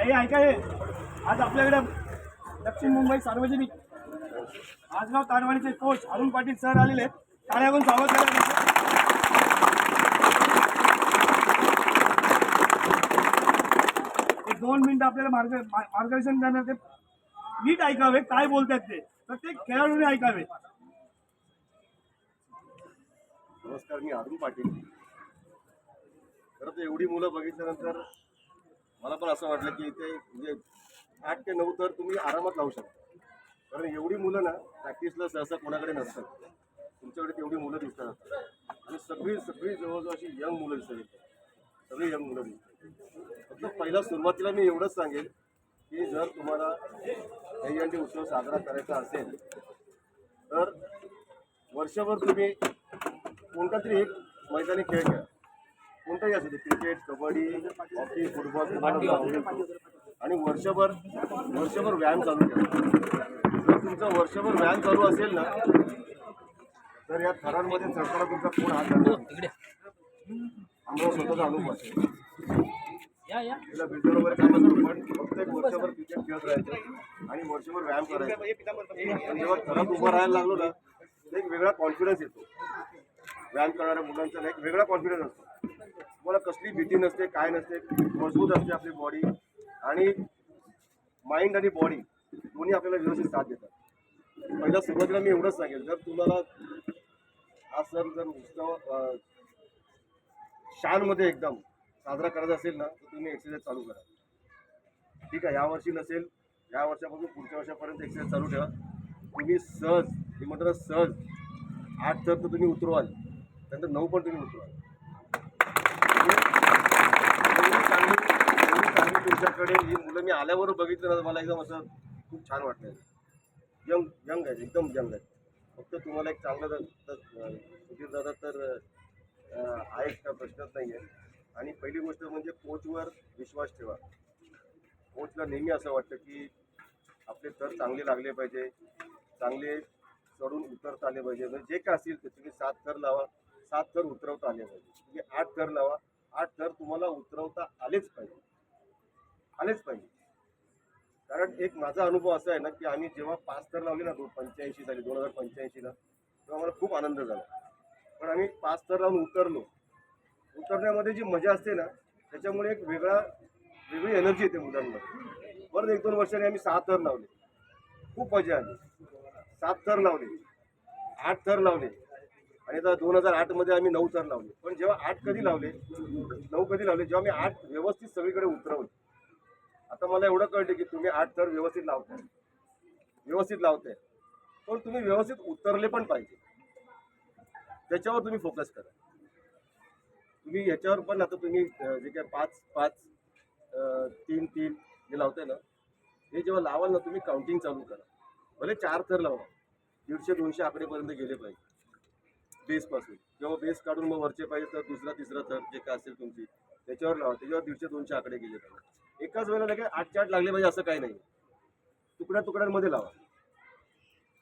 हे ऐका हे आज आपल्याकडे दक्षिण मुंबई सार्वजनिक आजगाव तारवाडीचे कोच अरुण पाटील सर आलेले आहेत. टाळ्यावरून स्वागत करा. एक 2 मिनिटं आपल्याला मार्गदर्शन करणार ते नीट ऐकावे काय बोलतात ते प्रत्येक खेळाडूने ऐकावे. नमस्कार, मी अरुण पाटील. खरं तर एवढी मुलं बघितल्यानंतर मला पण असं वाटलं की इथे म्हणजे 8 ते 9 तर तुम्ही आरामात लावू शकता. कारण एवढी मुलं ना प्रॅक्टिसला सहसा कोणाकडे नसतात. तुमच्याकडे तेवढी मुलं दिसतात आणि सगळी जवळजवळ अशी यंग मुलं दिसतात. सगळी यंग मुलं दिसतात. फक्त पहिला सुरुवातीला मी एवढंच सांगेल की जर तुम्हाला दहीहंडी उत्सव साजरा करायचा असेल तर वर्षभर तुम्ही कोणता तरी एक मैदानी खेळ खेळा. कोणताही असू दे, क्रिकेट, कबड्डी, हॉकी, फुटबॉल, आणि वर्षभर व्यायाम चालू करा. जर तुमचा वर्षभर व्यायाम चालू असेल ना तर या थरांमध्ये चढताना तुमचा कोण हात घालतो आम्हाला स्वतःचा अनुभव असेल. तिला बिल्डर वगैरे काय नसतो, पण फक्त एक वर्षभर क्रिकेट खेळत राहायचं आणि वर्षभर व्यायाम करायचा. आणि जेव्हा थरात उभं राहायला लागलो ना एक वेगळा कॉन्फिडन्स येतो. व्यायाम करणाऱ्या मुलांचा एक वेगळा कॉन्फिडन्स असतो. तुम्हाला कसली भीती नसते, काय नसते, मजबूत असते आपली बॉडी आणि माइंड आणि बॉडी दोन्ही आपल्याला व्यवस्थित साथ देतात. पहिल्या सुरुवातीला मी एवढंच सांगेल, जर तुम्हाला हा सण जर उत्सव शानमध्ये एकदम साजरा करायचा असेल ना तर तुम्ही एक्सरसाइज चालू करा. ठीक आहे, यावर्षी नसेल, या वर्षापासून पुढच्या वर्षापर्यंत एक्सरसाइज चालू ठेवा. तुम्ही सहज, हे म्हणतात सहज 8 तर तुम्ही उतरवाल, त्यानंतर 9 पण तुम्ही उतरवाल. तुमच्याकडे ही मुलं मी आल्यावर बघितलं ना मला एकदम असं खूप छान वाटलं. यंग आहेत, एकदम यंग आहेत. फक्त तुम्हाला एक चांगलं सुधीर दादा तर आहेच का प्रश्नच नाही आहे. आणि पहिली गोष्ट म्हणजे कोचवर विश्वास ठेवा. कोचला नेहमी असं वाटतं की आपले थर चांगले लागले पाहिजे, चांगले चढून उतरता आले पाहिजे. म्हणजे जे काय असेल ते तुम्ही 7 थर लावा, 7 थर उतरवता आले पाहिजे. तुम्ही 8 थर लावा, 8 थर तुम्हाला उतरवता आलेच पाहिजे. कारण एक माझा अनुभव असा आहे ना की आम्ही जेव्हा 5 थर लावले ना 85 साली 2085ला तेव्हा मला खूप आनंद झाला. पण आम्ही 5 थर लावून उतरण्यामध्ये जी मजा असते ना त्याच्यामुळे एक वेगळी एनर्जी येते मुलांमध्ये. परत 1-2 वर्षांनी आम्ही 6 थर लावले, खूप मजा आली. 7 थर लावले, 8 थर लावले आणि आता 2008मध्ये आम्ही 9 थर लावले. पण जेव्हा 9 कधी लावले जेव्हा मी 8 व्यवस्थित सगळीकडे उतरवले. आता मला एवढं कळलं की तुम्ही 8 थर व्यवस्थित लावताय, पण तुम्ही व्यवस्थित उतरले पण पाहिजे. त्याच्यावर तुम्ही फोकस करा. तुम्ही याच्यावर पण आता तुम्ही जे काय 5-5 3-3 जे लावताय ना हे जेव्हा लावाल ना तुम्ही काउंटिंग चालू करा. भले 4 थर लावा, 150-200 आकडेपर्यंत गेले पाहिजे बेसपासून. जेव्हा बेस काढून मग वरचे पाहिजे तर दुसरा तिसरा थर जे काय असेल तुमची त्याच्यावर लावा. त्याच्यावर 150-200 आकडे गेले पाहिजे. एकाच वेळेला लगेच 8 लागले पाहिजे असं काही नाही. तुकड्यांमध्ये लावा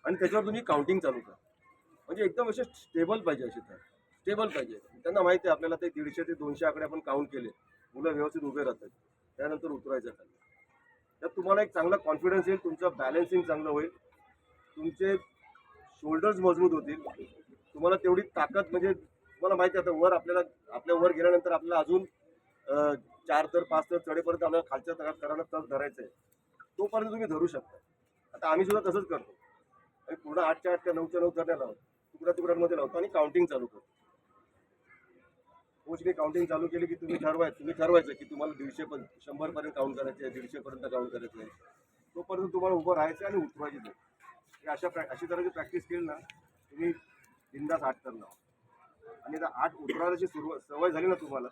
आणि त्याच्यावर तुम्ही काउंटिंग चालू करा. म्हणजे एकदम असे स्टेबल पाहिजे, असे तर स्टेबल पाहिजे. त्यांना माहिती आहे आपल्याला ते 150 ते 200 आकडे आपण काउंट केले, मुलं व्यवस्थित उभे राहतात, त्यानंतर उतरायचं खाली. त्यात तुम्हाला एक चांगला कॉन्फिडन्स येईल, तुमचं बॅलन्सिंग चांगलं होईल, तुमचे शोल्डर्स मजबूत होतील, तुम्हाला तेवढी ताकद म्हणजे तुम्हाला माहिती आहे आता आपल्या वर गेल्यानंतर आपल्याला अजून 4 तर 5 तर चढेपर्यंत आपल्याला खालच्या थराला तग धरायचं आहे. तोपर्यंत तुम्ही धरू शकता. आता आम्ही सुद्धा तसंच करतो. आणि पूर्ण 8च्या 8 त्या 9च्या 9 थर लावतो, तुकड्यांमध्ये लावतो आणि काउंटिंग चालू करतो. कोचने काउंटिंग चालू केली की तुम्ही ठरवायचं की तुम्हाला 100 पर्यंत काउंट करायचं आहे, 150 पर्यंत काउंट करायचं आहे. तोपर्यंत तुम्हाला उभं राहायचं आणि उतरवायची नाही. अशी तऱ्हेची प्रॅक्टिस केली ना तुम्ही बिनधास्त 8 थर लावा. आणि आता 8 उतरवायची सवय झाली ना तुम्हाला.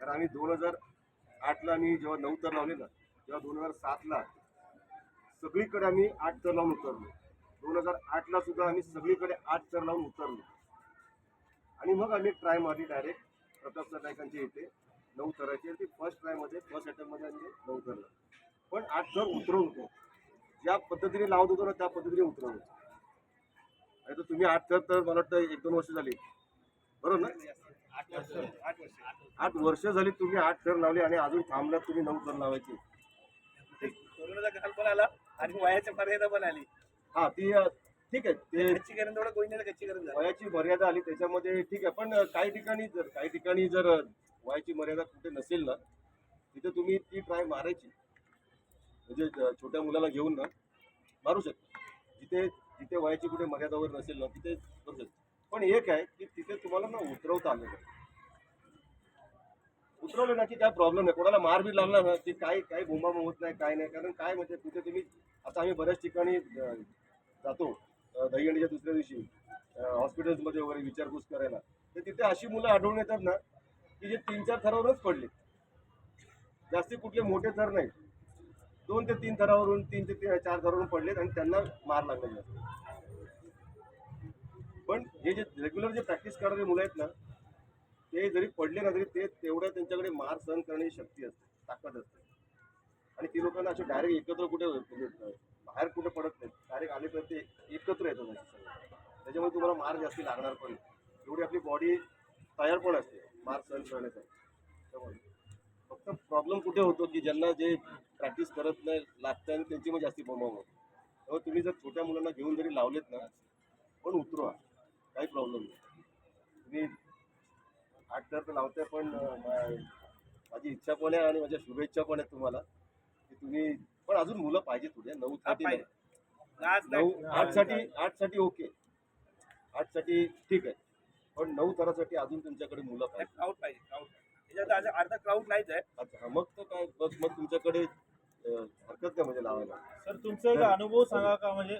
तर आम्ही 2008ला आम्ही जेव्हा 9 थर लावले ना तेव्हा 2007ला सगळीकडे आम्ही 8 थर लावून उतरलो. 2008ला सुद्धा आम्ही सगळीकडे 8 थर लावून उतरलो. आणि मग आम्ही ट्राय मारली डायरेक्ट प्रताप सर नायकांची इथे 9 थराची. ती फर्स्ट अटेम्प्टमध्ये आम्ही 9 थर लावले. पण 8 थर उतरवत होतो, ज्या पद्धतीने लावत होतो ना त्या पद्धतीने उतरवत होतो. आणि तर तुम्ही 8 थर तर मला वाटतं 1-2 वर्ष झाली, बरोबर ना? 8 वर्ष झाली तुम्ही 8 थर लावले आणि अजून थांबल्यात तुम्ही 9 थर लावायचे. कोरोनाचा काल पण आला आणि वयाची मर्यादा पण आली. हा ती ठीक आहे ते खच्चीकरण तेवढं कोणी खच्चीकरण झालं. वयाची मर्यादा आली त्याच्यामध्ये ठीक आहे, पण काही ठिकाणी जर वयाची मर्यादा कुठे नसेल ना तिथे तुम्ही ती ट्राय मारायची. म्हणजे छोट्या मुलाला घेऊन ना मारू शकता. जिथे जिथे वयाची कुठे मर्यादा वगैरे नसेल ना तिथे करू शकता. पण एक आहे की तिथे तुम्हाला ना उतरवता आलं नाही. उतरवलं ना की काय प्रॉब्लेम नाही. कोणाला मार बी लागला ना की काही बोंबाबोंब होत नाही, काय नाही. कारण काय म्हणजे तिथे तुम्ही आता आम्ही बऱ्याच ठिकाणी जातो दहीहंडीच्या दुसऱ्या दिवशी हॉस्पिटल्समध्ये वगैरे विचारपूस करायला, तर तिथे अशी मुलं आढळून येतात ना की जे 3-4 थरावरच पडले. जास्ती कुठले मोठे थर नाही, 2 ते 3 थरावरून 3 ते 4 थरावरून पडलेत आणि त्यांना मार लागला जास्त. पण हे जे रेग्युलर जे प्रॅक्टिस करणारे मुलं आहेत ना ते जरी पडले ना तरी ते तेवढ्या त्यांच्याकडे मार सहन करण्याची शक्ती असते, ताकद असते. आणि ती लोकांना असे डायरेक्ट एकत्र कुठे म्हणजे बाहेर कुठे पडत नाही. डायरेक्ट आले तर ते एकत्र येतात असे सगळे. त्याच्यामुळे तुम्हाला मार जास्ती लागणार पण नाही. एवढी आपली बॉडी तयार पण असते मार सहन करण्यासाठी. त्यामुळे फक्त प्रॉब्लेम कुठे होतो की ज्यांना जे प्रॅक्टिस करत नाही लागतं आणि त्यांची मग जास्ती बोंबाबोंब होते. तेव्हा तुम्ही जर छोट्या मुलांना घेऊन जरी लावलेत ना पण उतरवा, काही प्रॉब्लेम नाही. तुम्ही 8 तर लावताय, पण माझी इच्छा पण आहे आणि माझ्या शुभेच्छा पण आहेत तुम्हाला की तुम्ही. पण अजून मुलं पाहिजे थोडी. 9 साठी पाहिजे. नाही. 8 साठी ओके, 8 साठी ठीक आहे, पण 9 थरासाठी अजून तुमच्याकडे मुलं पाहिजे. क्राऊड पाहिजे. क्राऊड त्याच्यात अर्धा क्राऊड नाहीच आहे. अच्छा हा, मग तर काय मग तुमच्याकडे हरकत नाही म्हणजे लावायला. सर तुमचा एक अनुभव सांगा का म्हणजे